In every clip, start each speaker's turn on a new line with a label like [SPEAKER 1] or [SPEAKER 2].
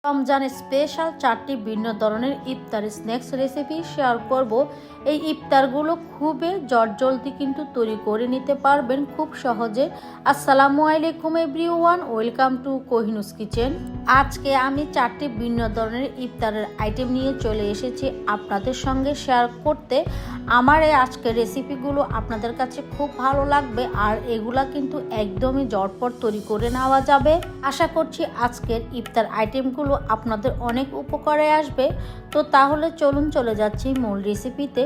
[SPEAKER 1] রমজানের স্পেশাল 4টি ভিন্ন ধরনের ইফতার স্ন্যাক্স রেসিপি শেয়ার করব। এই ইফতারগুলো খুবই জলদি কিন্তু তৈরি করে নিতে পারবেন খুব সহজে। আসসালামু আলাইকুম এভরিওয়ান, ওয়েলকাম টু কোহিনুস কিচেন। আজকে আমি 4টি ভিন্ন ধরনের ইফতারের আইটেম নিয়ে চলে এসেছি আপনাদের সঙ্গে শেয়ার করতে। আমার এই আজকের রেসিপিগুলো আপনাদের কাছে খুব ভালো লাগবে, আর এগুলা কিন্তু একদমই ঝটপট তৈরি করে নেওয়া যাবে। আশা করছি আজকের ইফতার আইটেমগুলো আপনাদের অনেক উপকারে আসবে। তো তাহলে চলুন চলে যাচ্ছি মূল রেসিপিতে।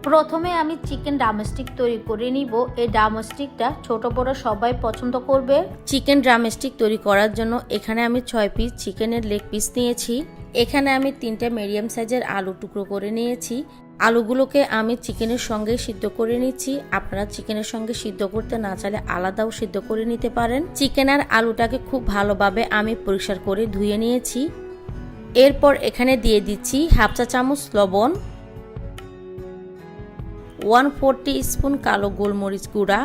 [SPEAKER 1] প্রথমে আমি চিকেন ড্রামস্টিক তৈরি করে নিব। এই ড্রামস্টিকটা ছোট বড় সবাই পছন্দ করবে। চিকেন ড্রামস্টিক তৈরি করার জন্য এখানে আমি 6 পিস চিকেনের লেগ পিস নিয়েছি। এখানে আমি 3টে মিডিয়াম সাইজের আলু টুকরো করে নিয়েছি। আলুগুলোকে আমি চিকেনের সঙ্গে সিদ্ধ করে নিচ্ছি। আপনারা চিকেনের সঙ্গে সিদ্ধ করতে না চাইলে আলাদাও সিদ্ধ করে নিতে পারেন। চিকেন আর আলুটাকে খুব ভালোভাবে আমি পরিষ্কার করে ধুয়ে নিয়েছি। এরপর এখানে দিয়ে দিচ্ছি হাফ চা চামচ লবণ, 1/4 টিস্পুন কালো গোলমরিচ গুঁড়া,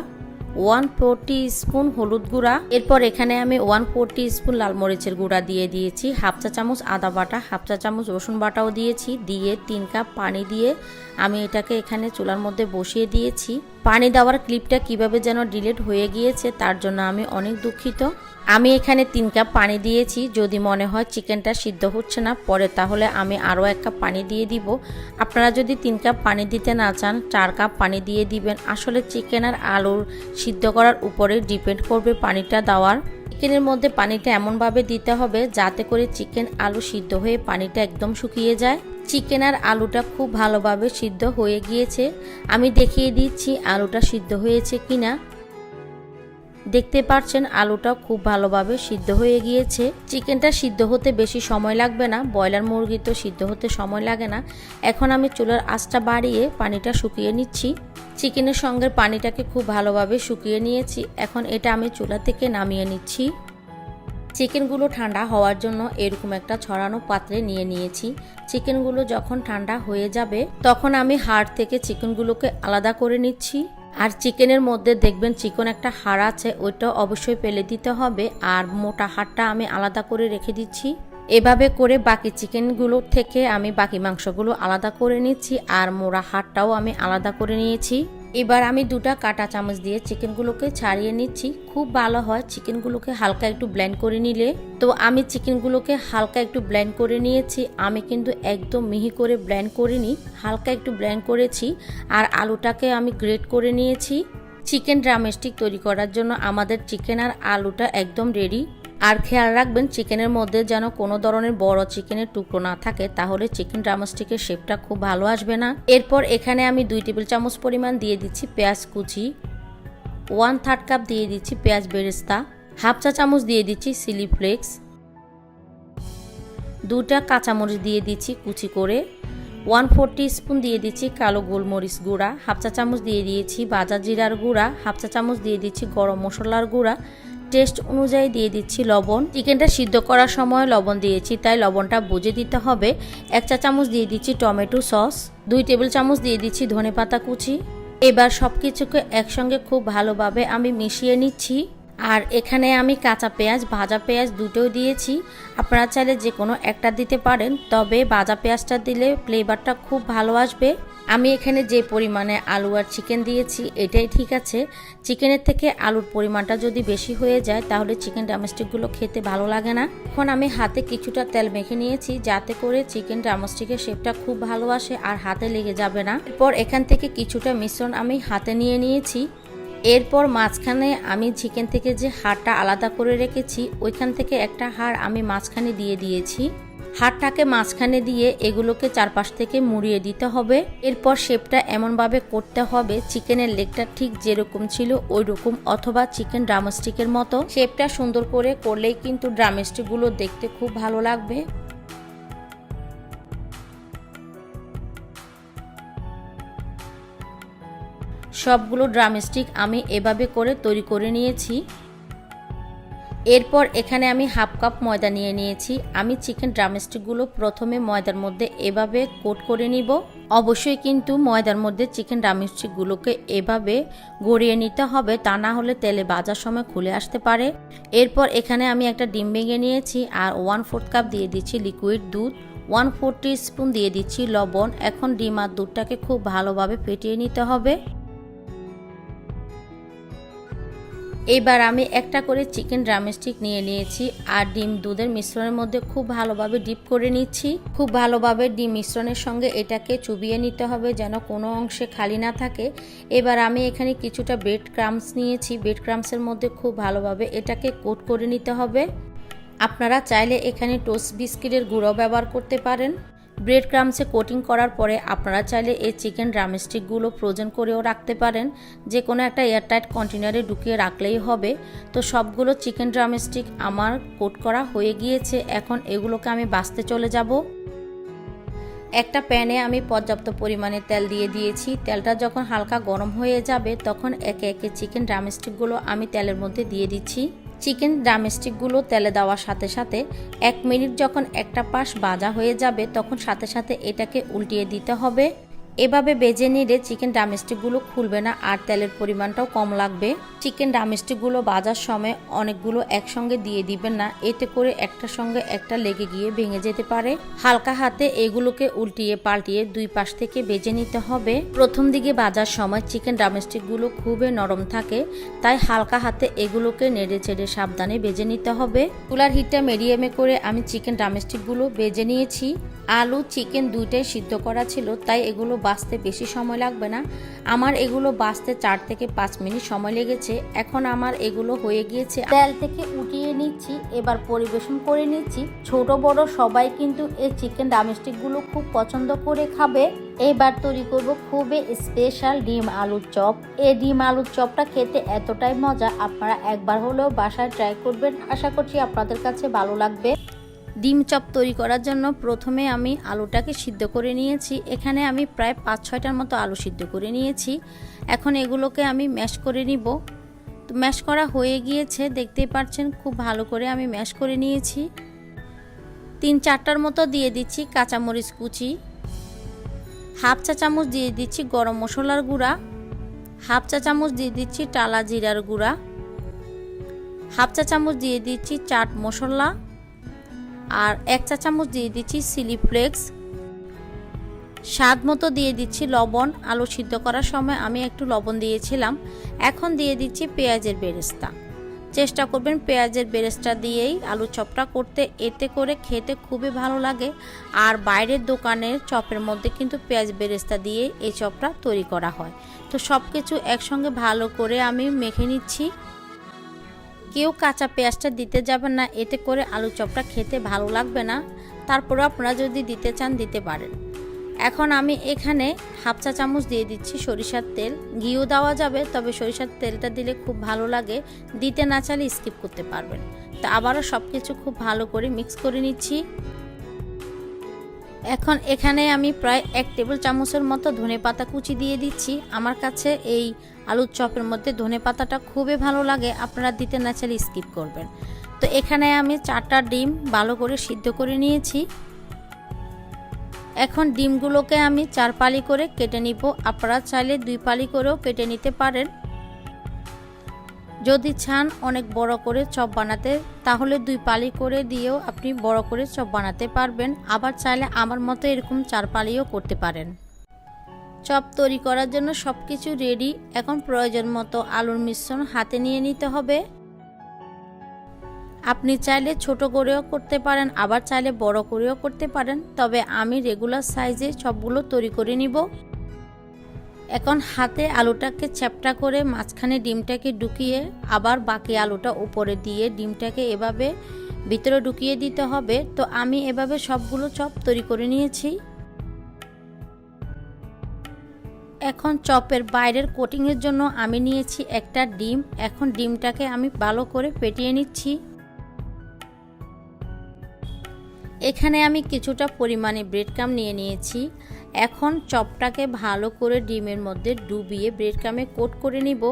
[SPEAKER 1] 1/4 টিস্পুন হলুদ গুঁড়া। এরপর এখানে আমি 1/4 টিস্পুন লাল মরিচের গুঁড়া দিয়ে দিয়েছি। হাফ চা চামচ আদা বাটা, হাফ চা চামচ রসুন বাটাও দিয়েছি। দিয়ে 3 কাপ পানি দিয়ে আমি এটাকে এখানে চুলার মধ্যে বসিয়ে দিয়েছি। পানি দেওয়ার ক্লিপটা কিভাবে যেন ডিলিট হয়ে গিয়েছে, তার জন্য আমি অনেক দুঃখিত। আমি এখানে 3 কাপ পানি দিয়েছি। যদি মনে হয় চিকেনটা সিদ্ধ হচ্ছে না পরে, তাহলে আমি আরও 1 কাপ পানি দিয়ে দিব। আপনারা যদি 3 কাপ পানি দিতে না চান 4 কাপ পানি দিয়ে দিবেন। আসলে চিকেন আর আলুর সিদ্ধ করার উপরে ডিপেন্ড করবে পানিটা দেওয়ার। চিকেনের মধ্যে পানিটা এমনভাবে দিতে হবে যাতে করে চিকেন আলু সিদ্ধ হয়ে পানিটা একদম শুকিয়ে যায়। চিকেন আর আলুটা খুব ভালোভাবে সিদ্ধ হয়ে গিয়েছে। আমি দেখিয়ে দিচ্ছি আলুটা সিদ্ধ হয়েছে কিনা। দেখতে পাচ্ছেন আলুটা খুব ভালোভাবে সিদ্ধ হয়ে গিয়েছে। চিকেনটা সিদ্ধ হতে বেশি সময় লাগবে না, ব্রয়লার মুরগি তো সিদ্ধ হতে সময় লাগে না। এখন আমি চুলার আঁচটা বাড়িয়ে পানিটা শুকিয়ে নিচ্ছি। চিকেনের সঙ্গে পানিটাকে খুব ভালোভাবে শুকিয়ে নিয়েছি। এখন এটা আমি চুলা থেকে নামিয়ে নিচ্ছি। চিকেনগুলো ঠান্ডা হওয়ার জন্য এরকম একটা ছড়ানো পাত্রে নিয়ে নিয়েছি। চিকেনগুলো যখন ঠান্ডা হয়ে যাবে তখন আমি হাড় থেকে চিকেনগুলোকে আলাদা করে নিচ্ছি। আর চিকেনের মধ্যে দেখবেন চিকন একটা হাড় আছে, ওইটা অবশ্যই ফেলে দিতে হবে। আর মোটা হাড়টা আমি আলাদা করে রেখে দিচ্ছি। এভাবে করে বাকি চিকেনগুলো থেকে আমি বাকি মাংসগুলো আলাদা করে নিচ্ছি, আর মোটা হাড়টাও আমি আলাদা করে নিয়েছি। এবার আমি 2টা কাঁটা চামচ দিয়ে চিকেনগুলোকে ছাড়িয়ে নিচ্ছি। খুব ভালো হয় চিকেনগুলোকে হালকা একটু ব্লেন্ড করে নিলে। তো আমি চিকেনগুলোকে হালকা একটু ব্লেন্ড করে নিয়েছি। আমি কিন্তু একদম মিহি করে ব্লেন্ড করিনি, হালকা একটু ব্লেন্ড করেছি। আর আলুটাকে আমি গ্রেট করে নিয়েছি। চিকেন ড্রামস্টিক তৈরি করার জন্য আমাদের চিকেন আর আলুটা একদম রেডি। আর খেয়াল রাখবেন চিকেনের মধ্যে যেন কোনো ধরনের বড় চিকেনের টুকরো না থাকে, তাহলে চিকেন ড্রামস্টিকের শেপটা খুব ভালো আসবে না। এরপর এখানে আমি 2 টেবিল চামচ পরিমাণ দিয়ে দিচ্ছি পেঁয়াজ কুচি, 1/3 কাপ দিয়ে দিচ্ছি পেঁয়াজ বেরেস্তা, হাফ চা চামচ দিয়ে দিচ্ছি চিলি ফ্লেক্স, 2টা কাঁচামরিচ দিয়ে দিচ্ছি কুচি করে, 1/4 টিস্পুন দিয়ে দিচ্ছি কালো গোলমরিচ গুঁড়া, হাফ চা চামচ দিয়ে দিয়েছি ভাজা জিরার গুঁড়া, হাফ চা চামচ দিয়ে দিচ্ছি গরম মশলার গুঁড়া, টেস্ট অনুযায়ী দিয়ে দিচ্ছি লবণ। চিকেনটা সিদ্ধ করার সময় লবণ দিয়েছি, তাই লবণটা বুঝে দিতে হবে। 1 চা চামচ দিয়ে দিচ্ছি টমেটো সস, 2 টেবিল চামচ দিয়ে দিচ্ছি ধনেপাতা কুচি। এবার সবকিছুকে একসঙ্গে খুব ভালোভাবে আমি মিশিয়ে নিচ্ছি। আর এখানে আমি কাঁচা পেঁয়াজ ভাজা পেঁয়াজ দুটোই দিয়েছি। আপনারা চাইলে যে কোনো একটা দিতে পারেন, তবে ভাজা পেঁয়াজটা দিলে ফ্লেভারটা খুব ভালো আসবে। আমি এখানে যে পরিমাণে আলু আর চিকেন দিয়েছি এটাই ঠিক আছে। চিকেনের থেকে আলুর পরিমাণটা যদি বেশি হয়ে যায় তাহলে চিকেন ড্রামস্টিকগুলো খেতে ভালো লাগে না। এখন আমি হাতে কিছুটা তেল মেখে নিয়েছি যাতে করে চিকেন ড্রামস্টিকের শেপটা খুব ভালো আসে আর হাতে লেগে যাবে না। এরপর এখান থেকে কিছুটা মিশ্রণ আমি হাতে নিয়ে নিয়েছি। এরপর মাঝখানে আমি চিকেন থেকে যে হাড়টা আলাদা করে রেখেছি ওইখান থেকে একটা হাড় আমি মাঝখানে দিয়ে দিয়েছি। হাড়টাকে মাঝখানে দিয়ে এগুলোকে চারপাশ থেকে মুড়িয়ে দিতে হবে। এরপর শেপটা এমনভাবে করতে হবে চিকেনের লেগটা ঠিক যেরকম ছিল ওই রকম, অথবা চিকেন ড্রামস্টিকের মতো। শেপটা সুন্দর করে করলেই কিন্তু ড্রামস্টিকগুলো দেখতে খুব ভালো লাগবে। সবগুলো ড্রামস্টিক আমি এভাবে করে তৈরি করে নিয়েছি। এরপর এখানে আমি হাফ কাপ ময়দা নিয়ে নিয়েছি। আমি চিকেন ড্রামস্টিকগুলো প্রথমে ময়দার মধ্যে এভাবে কোট করে নিব। অবশ্যই কিন্তু ময়দার মধ্যে চিকেন ড্রামস্টিকগুলোকে এভাবে গড়িয়ে নিতে হবে, তা না হলে তেলে ভাজার সময় খুলে আসতে পারে। এরপর এখানে আমি একটা ডিম ভেঙে নিয়েছি আর 1/4 কাপ দিয়ে দিচ্ছি লিকুইড দুধ, 1/4 টিস্পুন দিয়ে দিচ্ছি লবণ। এখন ডিম আর দুধটাকে খুব ভালোভাবে ফেটিয়ে নিতে হবে। এবার আমি একটা করে চিকেন ড্রামস্টিক নিয়ে নিয়েছি আর ডিম দুধের মিশ্রণের মধ্যে খুব ভালোভাবে ডিপ করে নিচ্ছি। খুব ভালোভাবে ডিম মিশ্রণের সঙ্গে এটাকে চুবিয়ে নিতে হবে যেন কোনো অংশে খালি না থাকে। এবার আমি এখানে কিছুটা ব্রেড ক্রাম্বস নিয়েছি, ব্রেড ক্রাম্বসের মধ্যে খুব ভালোভাবে এটাকে কোট করে নিতে হবে। আপনারা চাইলে এখানে টোস্ট বিস্কিটের গুঁড়ো ব্যবহার করতে পারেন। ব্রেড ক্রাম্বসে কোটিং করার পরে আপনারা চাইলে এই চিকেন ড্রামস্টিকগুলো ফ্রোজেন করেও রাখতে পারেন, যে কোনো একটা এয়ারটাইট কন্টেনারে ঢুকিয়ে রাখলেই হবে। তো সবগুলো চিকেন ড্রামস্টিক আমার কোট করা হয়ে গিয়েছে। এখন এগুলোকে আমি ভাজতে চলে যাব। একটা প্যানে আমি পর্যাপ্ত পরিমাণে তেল দিয়ে দিয়েছি। তেলটা যখন হালকা গরম হয়ে যাবে তখন একে একে চিকেন ড্রামস্টিকগুলো আমি তেলের মধ্যে দিয়ে দিচ্ছি। চিকেন ড্রামস্টিকগুলো তেলে দেওয়ার সাথে সাথে 1 মিনিট যখন একটা পাশ ভাজা হয়ে যাবে তখন সাথে সাথে এটাকে উল্টিয়ে দিতে হবে। এভাবে ভেজে নিলে চিকেন ড্রামস্টিকগুলো খুলবে না আর তেলের পরিমাণটাও কম লাগবে। চিকেন ড্রামস্টিকগুলো ভাজার সময় অনেকগুলো একসঙ্গে দিয়ে দিবেন না, এতে করে একটার সঙ্গে একটা লেগে গিয়ে ভেঙে যেতে পারে। হালকা হাতে এগুলোকে উল্টিয়ে পাল্টিয়ে দুই পাশ থেকে ভেজে নিতে হবে। প্রথম দিকে ভাজার সময় চিকেন ড্রামস্টিকগুলো খুবই নরম থাকে, তাই হালকা হাতে এগুলোকে নেড়ে চেড়ে সাবধানে ভেজে নিতে হবে। চুলার হিটটা মিডিয়ামে করে আমি চিকেন ড্রামস্টিকগুলো ভেজে নিয়েছি। আলু চিকেন দুইটাই সিদ্ধ করা ছিল, তাই এগুলো ভাজতে বেশি সময় লাগবে না। আমার এগুলো ভাজতে 4 থেকে 5 মিনিট সময় লেগেছে। এখন আমার এগুলো হয়ে গিয়েছে, তেল থেকে উঠিয়ে নিচ্ছি। এবার পরিবেশন করে নিচ্ছি। ছোট বড় সবাই কিন্তু এই চিকেন ড্রামস্টিকগুলো খুব পছন্দ করে খাবে। এবার তৈরি করব খুবই স্পেশাল ডিম আলুর চপ। এই ডিম আলুর চপটা খেতে এতটাই মজা, আপনারা একবার হলেও বাসায় ট্রাই করবেন। আশা করছি আপনাদের কাছে ভালো লাগবে। ডিম চপ তৈরি করার জন্য প্রথমে আমি আলুটাকে সিদ্ধ করে নিয়েছি। এখানে আমি প্রায় 5-6টার মতো আলু সিদ্ধ করে নিয়েছি। এখন এগুলোকে আমি ম্যাশ করে নিব। তো ম্যাশ করা হয়ে গিয়েছে, দেখতেই পাচ্ছেন খুব ভালো করে আমি ম্যাশ করে নিয়েছি। 3-4টার মতো দিয়ে দিচ্ছি কাঁচামরিচ কুচি, হাফ চা চামচ দিয়ে দিচ্ছি গরম মশলার গুঁড়া, হাফ চা চামচ দিয়ে দিচ্ছি টালা জিরার গুঁড়া, হাফ চা চামচ দিয়ে দিচ্ছি চাট মশলা, আর 1 চা চামচ দিয়ে দিচ্ছি চিলি ফ্লেক্স। স্বাদ মতো দিয়ে দিচ্ছি লবণ। আলু সিদ্ধ করার সময় আমি একটু লবণ দিয়েছিলাম। এখন দিয়ে দিচ্ছি পেঁয়াজের বেরেস্তা। চেষ্টা করবেন পেঁয়াজের বেরেস্তা দিয়েই আলু চপটা করতে, এতে করে খেতে খুবই ভালো লাগে। আর বাইরের দোকানের চপের মধ্যে কিন্তু পেঁয়াজ বেরেস্তা দিয়ে এই চপটা তৈরি করা হয়। তো সব কিছু একসঙ্গে ভালো করে আমি মেখে নিচ্ছি। কেউ কাঁচা পেঁয়াজটা দিতে যাবেন না, এতে করে আলু চপটা খেতে ভালো লাগবে না। তারপরে আপনারা যদি দিতে চান দিতে পারেন। এখন আমি এখানে হাফ চা চামচ দিয়ে দিচ্ছি সরিষার তেল। ঘিও দেওয়া যাবে, তবে সরিষার তেলটা দিলে খুব ভালো লাগে। দিতে না চাইলে স্কিপ করতে পারবেন। তো আবারও সব কিছু খুব ভালো করে মিক্স করে নিচ্ছি। এখন এখানে আমি প্রায় 1 টেবিল চামচের মতো ধনেপাতা কুচি দিয়ে দিচ্ছি। আমার কাছে এই আলুর চপের মধ্যে ধনেপাতাটা খুবই ভালো লাগে, আপনারা দিতে না চাইলে স্কিপ করবেন। তো এখানে আমি 4টা ডিম ভালো করে সিদ্ধ করে নিয়েছি। এখন ডিমগুলোকে আমি 4 পালি করে কেটে নিব। আপনারা চাইলে 2 পালি করেও কেটে নিতে পারেন। যদি চান অনেক বড় করে চপ বানাতে, তাহলে 2 পালি করে দিয়েও আপনি বড় করে চপ বানাতে পারবেন। আবার চাইলে আমার মতো এরকম 4 পালিও করতে পারেন। চপ তৈরি করার জন্য সব কিছু রেডি। এখন প্রয়োজন মতো আলুর মিশ্রণ হাতে নিয়ে নিতে হবে। আপনি চাইলে ছোট করেও করতে পারেন, আবার চাইলে বড় করেও করতে পারেন। তবে আমি রেগুলার সাইজে সবগুলো তৈরি করে নিব। এখন হাতে আলুটাকে চ্যাপটা করে মাঝখানে ডিমটাকে ঢুকিয়ে আবার বাকি আলুটা উপরে দিয়ে ডিমটাকে এভাবে ভিতরে ঢুকিয়ে দিতে হবে। তো আমি এভাবে সবগুলো চপ তৈরি করে নিয়েছি। এখন চপের বাইরের কোটিংয়ের জন্য আমি নিয়েছি একটা ডিম। এখন ডিমটাকে আমি ভালো করে ফেটিয়ে নিচ্ছি। এখানে আমি কিছুটা পরিমাণে ব্রেড ক্রাম্ব নিয়ে নিয়েছি। এখন চপটাকে ভালো করে ডিমের মধ্যে ডুবিয়ে ব্রেড ক্রামে কোট করে নিব।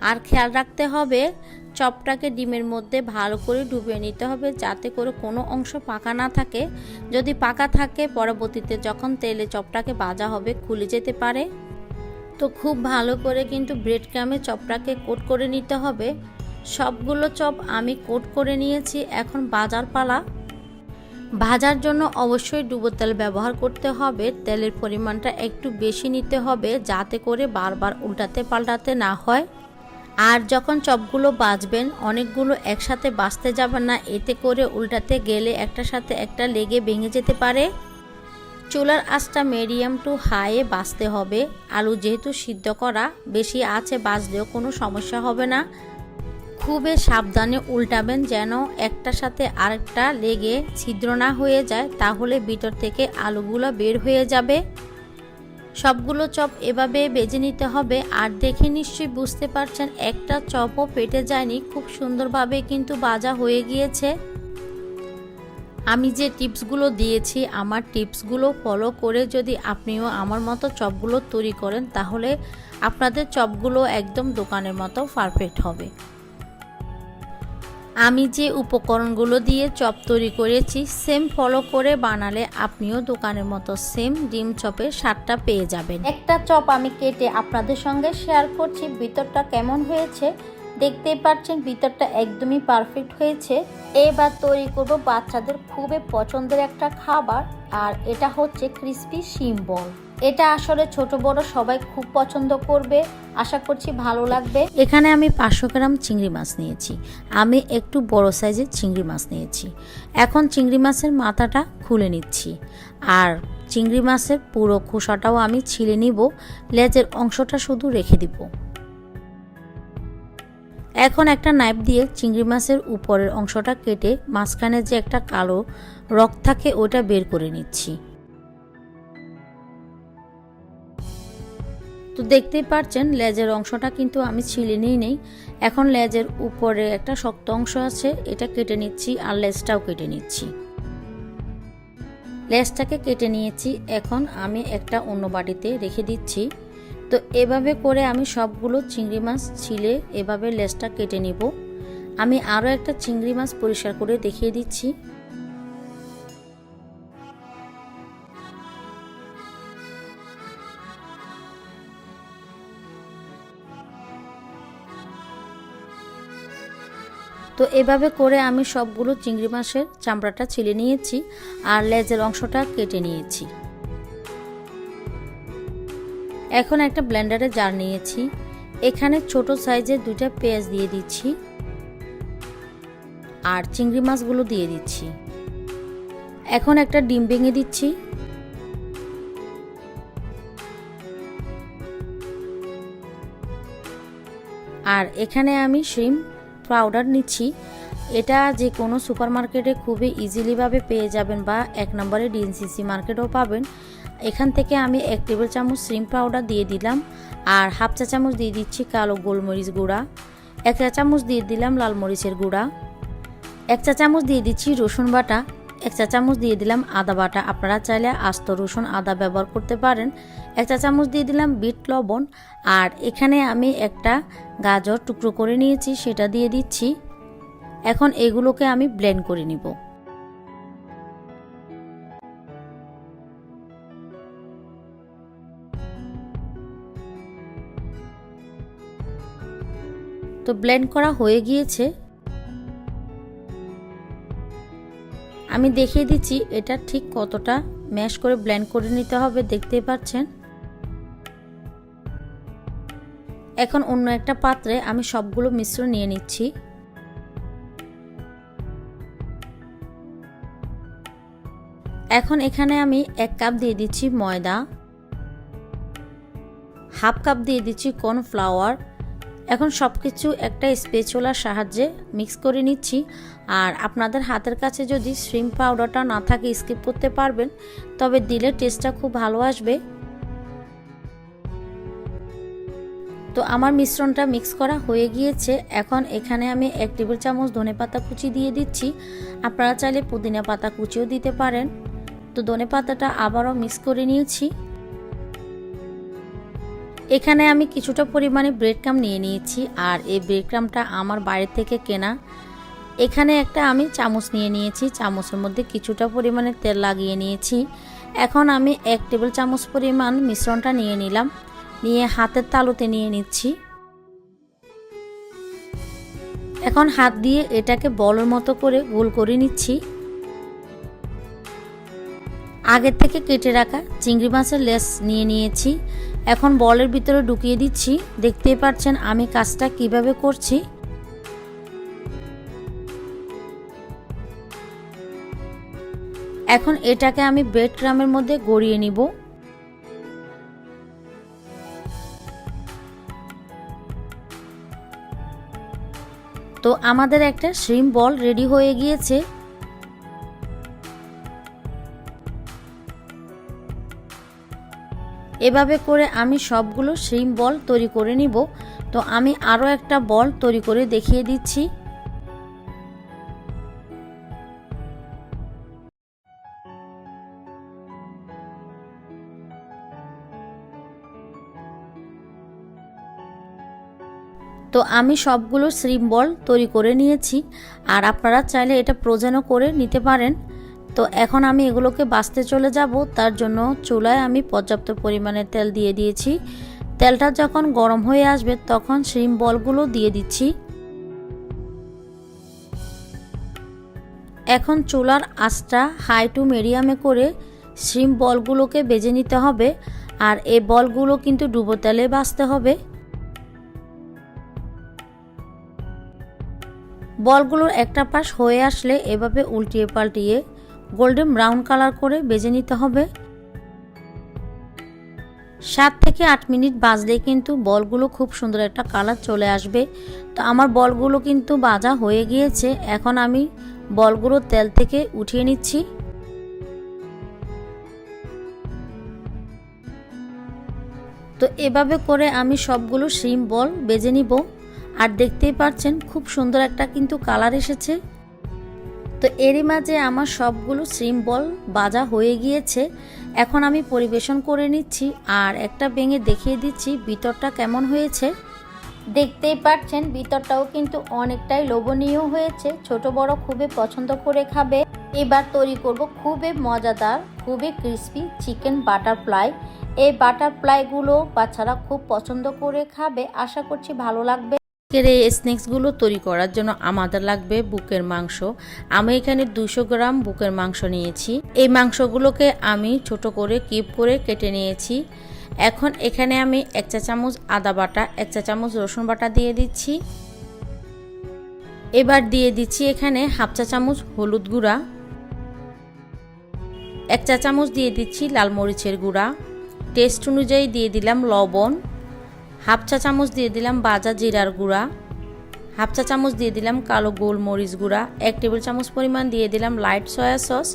[SPEAKER 1] আর খেয়াল রাখতে হবে চপটাকে ডিমের মধ্যে ভালো করে ডুবিয়ে নিতে হবে, যাতে করে কোনো অংশ পাকা না থাকে। যদি পাকা থাকে পরবর্তীতে যখন তেলে চপটাকে ভাজা হবে খুলে যেতে পারে। তো খুব ভালো করে কিন্তু ব্রেড ক্রামে চপটাকে কোট করে নিতে হবে। সবগুলো চপ আমি কোট করে নিয়েছি, এখন ভাজার পালা। ভাজার জন্য অবশ্যই ডুবো তেল ব্যবহার করতে হবে। তেলের পরিমাণটা একটু বেশি নিতে হবে, যাতে করে বারবার উল্টাতে পাল্টাতে না হয়। আর যখন চপগুলো ভাজবেন অনেকগুলো একসাথে ভাজতে যাবে না, এতে করে উল্টাতে গেলে একটার সাথে একটা লেগে ভেঙে যেতে পারে। চুলার আঁচটা মিডিয়াম টু হাইয়ে ভাজতে হবে। আলু যেহেতু সিদ্ধ করা, বেশি আঁচে ভাজলেও কোনো সমস্যা হবে না। খুবই সাবধানে উল্টাবেন যেন একটার সাথে আরেকটা লেগে ছিদ্র না হয়ে যায়, তাহলে ভিতর থেকে আলুগুলো বের হয়ে যাবে। সবগুলো চপ এভাবে ভেজে নিতে হবে। আর দেখে নিশ্চয়ই বুঝতে পারছেন একটা চপও পেটে যায়নি, খুব সুন্দরভাবে কিন্তু ভাজা হয়ে গিয়েছে। আমি যে টিপসগুলো দিয়েছি, আমার টিপসগুলো ফলো করে যদি আপনিও আমার মতো চপগুলো তৈরি করেন, তাহলে আপনাদের চপগুলো একদম দোকানের মতো পারফেক্ট হবে। আমি যে উপকরণগুলো দিয়ে চপ তৈরি করেছি সেম ফলো করে বানালে আপনিও দোকানের মতো সেম ডিম চপের স্বাদটা পেয়ে যাবেন। একটা চপ আমি কেটে আপনাদের সঙ্গে শেয়ার করছি, ভিতরটা কেমন হয়েছে দেখতেই পাচ্ছেন, ভিতরটা একদমই পারফেক্ট হয়েছে। এবার তৈরি করব বাচ্চাদের খুবই পছন্দের একটা খাবার, আর এটা হচ্ছে ক্রিসপি শিম বল। এটা আসলে ছোট বড় সবাই খুব পছন্দ করবে, আশা করছি ভালো লাগবে। এখানে আমি 500 গ্রাম চিংড়ি মাছ নিয়েছি। আমি একটু বড় সাইজের চিংড়ি মাছ নিয়েছি। এখন চিংড়ি মাছের মাথাটা খুলে নিচ্ছি, আর চিংড়ি মাছের পুরো খোসাটাও আমি ছিলে নিব, লেজের অংশটা শুধু রেখে দিব। এখন একটা নাইফ দিয়ে চিংড়ি মাছের উপরের অংশটা কেটে মাঝখানে যে একটা কালো রক থাকে ওটা বের করে নিচ্ছি। তো দেখতেই পাচ্ছেন লেজের অংশটা কিন্তু আমি ছিলে নিই নেই। এখন লেজের উপরে একটা শক্ত অংশ আছে, এটা কেটে নিচ্ছি, আর লেজটাও কেটে নিচ্ছি। লেজটাকে কেটে নিয়েছি, এখন আমি একটা অন্য বাটিতে রেখে দিচ্ছি। তো এভাবে করে আমি সবগুলো চিংড়ি মাছ ছিলে এভাবে লেজটা কেটে নিব। আমি আরও একটা চিংড়ি মাছ পরিষ্কার করে দেখিয়ে দিচ্ছি। তো এভাবে করে আমি সবগুলো চিংড়ি মাছের চামড়াটা ছিলে নিয়েছি, আর লেজের অংশটা কেটে নিয়েছি। এখন একটা ব্লেন্ডারে জার নিয়েছি, এখানে ছোট সাইজের 2টা পেঁয়াজ দিয়ে দিচ্ছি, আর চিংড়ি মাছগুলো দিয়ে দিচ্ছি। এখন একটা ডিম ভেঙে দিচ্ছি। আর এখানে আমি শ্রিম্প পাউডার নিচ্ছি। এটা যে কোনো সুপারমার্কেটে খুবই ইজিলিভাবে পেয়ে যাবেন, বা 1 নম্বরে ডিএনসিসি মার্কেটেও পাবেন। এখান থেকে আমি 1 টেবিল চামচ শ্রিম্প পাউডার দিয়ে দিলাম, আর হাফ চা চামচ দিয়ে দিচ্ছি কালো গোলমরিচ গুঁড়া, 1 চা চামচ দিয়ে দিলাম লাল মরিচের গুঁড়া, 1 চা চামচ দিয়ে দিচ্ছি রসুন বাটা, 1 চা চামচ দিয়ে দিলাম আদা বাটা। আপনারা চাইলে আস্ত রসুন আদা ব্যবহার করতে পারেন। 1 চা চামচ দিয়ে দিলাম বিট লবণ, আর এখানে আমি একটা গাজর টুকরো করে নিয়েছি সেটা দিয়ে দিচ্ছি। এখন এগুলোকে আমি ব্লেন্ড করে নিব। তো ব্লেন্ড করা হয়ে গিয়েছে, আমি দেখিয়ে দিচ্ছি এটা ঠিক কতটা ম্যাশ করে ব্লেন্ড করে নিতে হবে, দেখতেই পাচ্ছেন। এখন অন্য একটা পাত্রে আমি সবগুলো মিশ্রণ নিয়ে নিচ্ছি। এখন এখানে আমি 1 কাপ দিয়ে দিচ্ছি ময়দা, হাফ কাপ দিয়ে দিচ্ছি কর্নফ্লাওয়ার। এখন সবকিছু একটা স্প্যাচুলার সাহায্যে মিক্স করে নিচ্ছি। আর আপনাদের হাতের কাছে যদি শ্রিম্প পাউডারটা না থাকে স্কিপ করতে পারবেন, তবে দিলে টেস্টটা খুব ভালো আসবে। তো আমার মিশ্রণটা মিক্স করা হয়ে গিয়েছে। এখন এখানে আমি 1 টেবিল চামচ ধনেপাতা কুচি দিয়ে দিচ্ছি, আপনারা চাইলে পুদিনা পাতা কুচিও দিতে পারেন। তো ধনেপাতাটা আবারও মিক্স করে নিয়েছি। এখানে আমি কিছুটা পরিমাণে ব্রেড ক্রাম্ব নিয়ে নিয়েছি, আর এই ব্রেড ক্রাম্বটা আমার বাইরে থেকে কেনা। এখানে একটা আমি চামচ নিয়ে নিয়েছি, চামচের মধ্যে কিছুটা পরিমাণে তেল লাগিয়ে নিয়েছি। এখন আমি 1 টেবিল চামচ পরিমাণ মিশ্রণটা নিয়ে নিলাম, নিয়ে হাতের তালুতে নিয়ে নিচ্ছি। এখন হাত দিয়ে এটাকে বলের মতো করে গোল করে নিচ্ছি। আগে থেকে কেটে রাখা চিংড়ি মাছের লেস নিয়ে নিয়েছি, এখন বলের ভিতরে ঢুকিয়ে দিচ্ছি। দেখতেই পাচ্ছেন আমি কাজটা কিভাবে করছি। এখন এটাকে আমি ব্রেড ক্রাম্বের মধ্যে গড়িয়ে নিব। তো আমাদের একটা শ্রিম্প বল রেডি হয়ে গিয়েছে। এভাবে করে আমি সবগুলো শ্রিম্প বল তৈরি করে নিব। তো আমি আরও একটা বল তৈরি করে দেখিয়ে দিচ্ছি। তো আমি সবগুলো শ্রিম্প বল তৈরি করে নিয়েছি, আর আপনারা চাইলে এটা ফ্রোজেনও করে নিতে পারেন। তো এখন আমি এগুলোকে ভাজতে চলে যাব। তার জন্য চুলায় আমি পর্যাপ্ত পরিমাণে তেল দিয়ে দিয়েছি। তেলটা যখন গরম হয়ে আসবে তখন শ্রিম্প বলগুলো দিয়ে দিচ্ছি। এখন চুলার আঁচটা হাই টু মিডিয়ামে করে শ্রিম্প বলগুলোকে ভেজে নিতে হবে, আর এই বলগুলো কিন্তু ডুবো তেলে ভাজতে হবে। বলগুলোর একটা পাশ হয়ে আসলে এভাবে উল্টিয়ে পাল্টিয়ে গোল্ডেন ব্রাউন কালার করে ভেজে নিতে হবে। 7 থেকে 8 মিনিট ভাজলে কিন্তু বলগুলো খুব সুন্দর একটা কালার চলে আসবে। তো আমার বলগুলো কিন্তু ভাজা হয়ে গিয়েছে। এখন আমি বলগুলো তেল থেকে উঠিয়ে নিচ্ছি। তো এভাবে করে আমি সবগুলো শ্রিম্প বল ভেজে নিব। আর দেখতেই পাচ্ছেন খুব সুন্দর একটা কিন্তু কালার এসেছে। তো এরই মাঝে আমার সবগুলো শ্রিম্প বল ভাজা হয়ে গিয়েছে। এখন আমি পরিবেশন করে নিচ্ছি, আর একটা ভেঙে দেখিয়ে দিচ্ছি ভিতরটা কেমন হয়েছে। দেখতেই পাচ্ছেন ভিতরটাও কিন্তু অনেকটাই লোভনীয় হয়েছে। ছোট বড় খুবই পছন্দ করে খাবে। এবার তৈরি করব খুবই মজাদার, খুবই ক্রিস্পি চিকেন বাটারফ্লাই। এই বাটারফ্লাইগুলো বাচ্চারা খুব পছন্দ করে খাবে। আশা করছি ভালো লাগবে। এই স্ন্যাক্সগুলো তৈরি করার জন্য আমাদের লাগবে বুকের মাংস। আমি এখানে 200 গ্রাম বুকের মাংস নিয়েছি। এই মাংসগুলোকে আমি ছোট করে কিউব করে কেটে নিয়েছি। এখন এখানে আমি 1 চা চামচ আদা বাটা, 1 চা চামচ রসুন বাটা দিয়ে দিচ্ছি। এবার দিয়ে দিচ্ছি এখানে হাফ চা চামচ হলুদ গুঁড়া, 1 চা চামচ দিয়ে দিচ্ছি লাল মরিচের গুঁড়া, টেস্ট অনুযায়ী দিয়ে দিলাম লবণ, হাফ চা চামচ দিয়ে দিলাম ভাজা জিরার গুঁড়া, হাফ চা চামচ দিয়ে দিলাম কালো গোলমরিচ গুঁড়া, 1 টেবিল চামচ পরিমাণ দিয়ে দিলাম লাইট সয়া সস,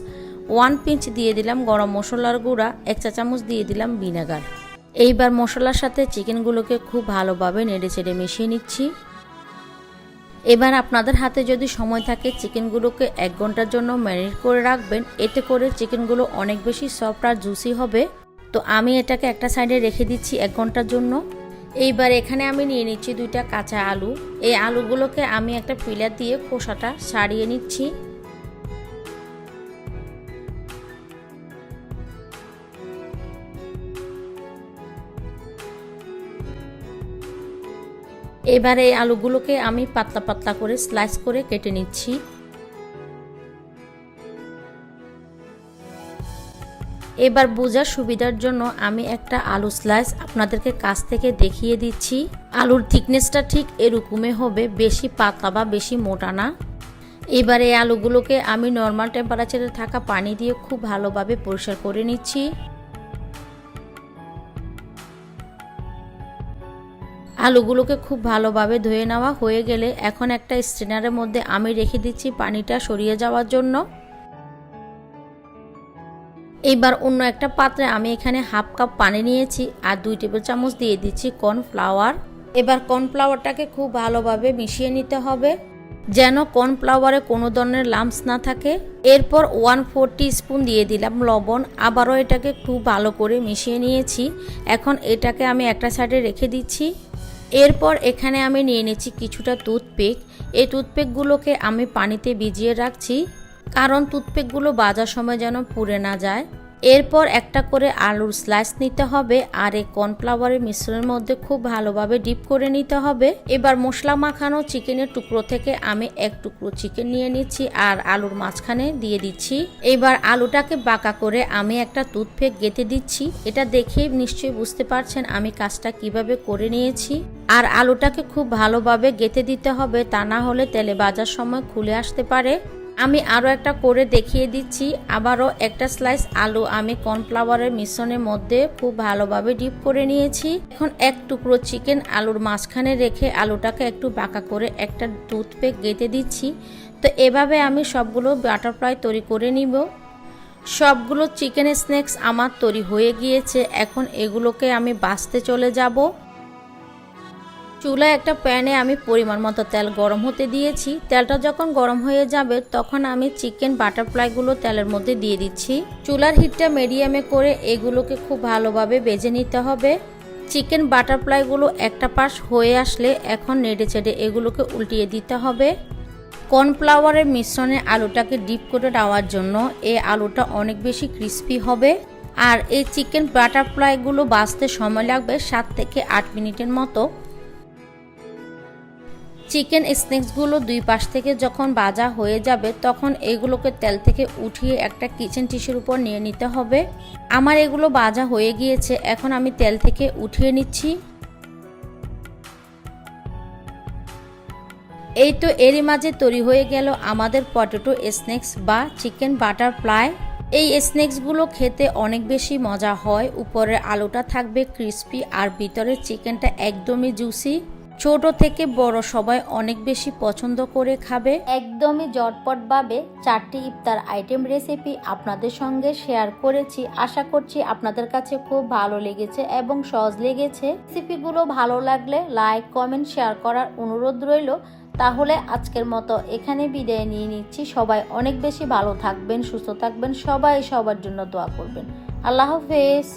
[SPEAKER 1] 1 পিঞ্চ দিয়ে দিলাম গরম মশলার গুঁড়া, 1 চা চামচ দিয়ে দিলাম ভিনেগার। এইবার মশলার সাথে চিকেনগুলোকে খুব ভালোভাবে নেড়েচেড়ে মিশিয়ে নিচ্ছি। এবার আপনাদের হাতে যদি সময় থাকে চিকেনগুলোকে 1 ঘন্টার জন্য ম্যারিনেট করে রাখবেন। এতে করে চিকেনগুলো অনেক বেশি সফট আর জুসি হবে। তো আমি এটাকে একটা সাইডে রেখে দিচ্ছি 1 ঘন্টার জন্য। এইবার এখানে আমি নিয়ে নিচ্ছি 2টা কাঁচা আলু। এই আলুগুলোকে আমি একটা পিলার দিয়ে খোসাটা ছাড়িয়ে নিচ্ছি। এবার এই আলুগুলোকে আমি পাতলা পাতলা করে স্লাইস করে কেটে নিচ্ছি। এবার বোঝার সুবিধার জন্য আমি একটা আলু স্লাইস আপনাদেরকে কাছ থেকে দেখিয়ে দিচ্ছি। আলুর থিকনেসটা ঠিক এরকমই হবে, বেশি পাতলা বা বেশি মোটা না। এবার এই আলুগুলোকে আমি নর্মাল টেম্পারেচারে থাকা পানি দিয়ে খুব ভালোভাবে পরিষ্কার করে নিচ্ছি। আলুগুলোকে খুব ভালোভাবে ধুয়ে নেওয়া হয়ে গেলে এখন একটা স্ট্রেনারের মধ্যে আমি রেখে দিচ্ছি পানিটা সরিয়ে যাওয়ার জন্য। এইবার অন্য একটা পাত্রে আমি এখানে হাফ কাপ পানি নিয়েছি আর 2 টেবিল চামচ দিয়ে দিচ্ছি কর্নফ্লাওয়ার। এবার কর্নফ্লাওয়ারটাকে খুব ভালোভাবে মিশিয়ে নিতে হবে। যেন কর্নফ্লাওয়ারে কোনো ধরনের লাম্পস না থাকে। এরপর 1/4 স্পুন দিয়ে দিলাম লবণ, আবারও এটাকে খুব ভালো করে মিশিয়ে নিয়েছি। এখন এটাকে আমি একটা সাইডে রেখে দিচ্ছি। এরপর এখানে আমি নিয়ে নিচ্ছি কিছুটা টুথপিক। এই টুথপিকগুলোকে আমি পানিতে ভিজিয়ে রাখছি, কারণ টুথপিকগুলো ভাজার সময় যেন পুড়ে না যায়। এরপর একটা করে আলুর স্লাইস নিতে হবে আর এই কর্নফ্লাওয়ারের মিশ্রণের মধ্যে খুব ভালোভাবে ডিপ করে নিতে হবে। এবার মশলা মাখানো চিকেনের টুকরো থেকে আমি এক টুকরো চিকেন নিয়ে নিচ্ছি আর আলুর মাঝখানে দিয়ে দিচ্ছি। এবার আলুটাকে বাঁকা করে আমি একটা টুথপিক গেঁথে দিচ্ছি। এটা দেখে নিশ্চয়ই বুঝতে পারছেন আমি কাজটা কিভাবে করে নিয়েছি। আর আলুটাকে খুব ভালোভাবে গেঁথে দিতে হবে, তা না হলে তেলে ভাজার সময় খুলে আসতে পারে। আমি আরও একটা করে দেখিয়ে দিচ্ছি। আবারও একটা স্লাইস আলু আমি কর্নফ্লাওয়ারের মিশ্রণের মধ্যে খুব ভালোভাবে ডিপ করে নিয়েছি। এখন এক টুকরো চিকেন আলুর মাঝখানে রেখে আলুটাকে একটু বাঁকা করে একটা টুথপিক গেঁথে দিচ্ছি। তো এভাবে আমি সবগুলো বাটারফ্লাই তৈরি করে নিব। সবগুলো চিকেন স্ন্যাক্স আমার তৈরি হয়ে গিয়েছে। এখন এগুলোকে আমি ভাজতে চলে যাব। চুলায় একটা প্যানে আমি পরিমাণ মতো তেল গরম হতে দিয়েছি। তেলটা যখন গরম হয়ে যাবে তখন আমি চিকেন বাটারফ্লাইগুলো তেলের মধ্যে দিয়ে দিচ্ছি। চুলার হিটটা মিডিয়ামে করে এগুলোকে খুব ভালোভাবে ভেজে নিতে হবে। চিকেন বাটারফ্লাইগুলো একটা পাশ হয়ে আসলে এখন নেড়ে চেড়ে এগুলোকে উল্টিয়ে দিতে হবে। কর্নফ্লাওয়ারের মিশ্রণে আলুটাকে ডিপ করে নেওয়ার জন্য এই আলুটা অনেক বেশি ক্রিস্পি হবে। আর এই চিকেন বাটারফ্লাইগুলো ভাজতে সময় লাগবে 7 থেকে 8 মিনিটের মতো। চিকেন স্ন্যাক্সগুলো দুই পাশ থেকে যখন ভাজা হয়ে যাবে তখন এগুলোকে তেল থেকে উঠিয়ে একটা কিচেন টিস্যুর উপর নিয়ে নিতে হবে। আমার এগুলো ভাজা হয়ে গিয়েছে, এখন আমি তেল থেকে উঠিয়ে নিচ্ছি। এই তো এরই মাঝে তৈরি হয়ে গেল আমাদের পটেটো স্ন্যাক্স বা চিকেন বাটারফ্লাই। এই স্ন্যাক্সগুলো খেতে অনেক বেশি মজা হয়। উপরের আলুটা থাকবে ক্রিস্পি আর ভিতরের চিকেনটা একদমই জুসি। ছোট থেকে বড় সবাই অনেক বেশি পছন্দ করে খাবে। একদমই ঝটপটভাবে 4টি ইফতার আইটেম রেসিপি আপনাদের সঙ্গে শেয়ার করেছি। আশা করছি আপনাদের কাছে খুব ভালো লেগেছে এবং সহজ লেগেছে। রেসিপিগুলো ভালো লাগলে লাইক, কমেন্ট, শেয়ার করার অনুরোধ রইল। তাহলে আজকের মতো এখানে বিদায় নিয়ে নিচ্ছি। সবাই অনেক বেশি ভালো থাকবেন, সুস্থ থাকবেন, সবাই সবার জন্য দোয়া করবেন। আল্লাহ হাফেজ।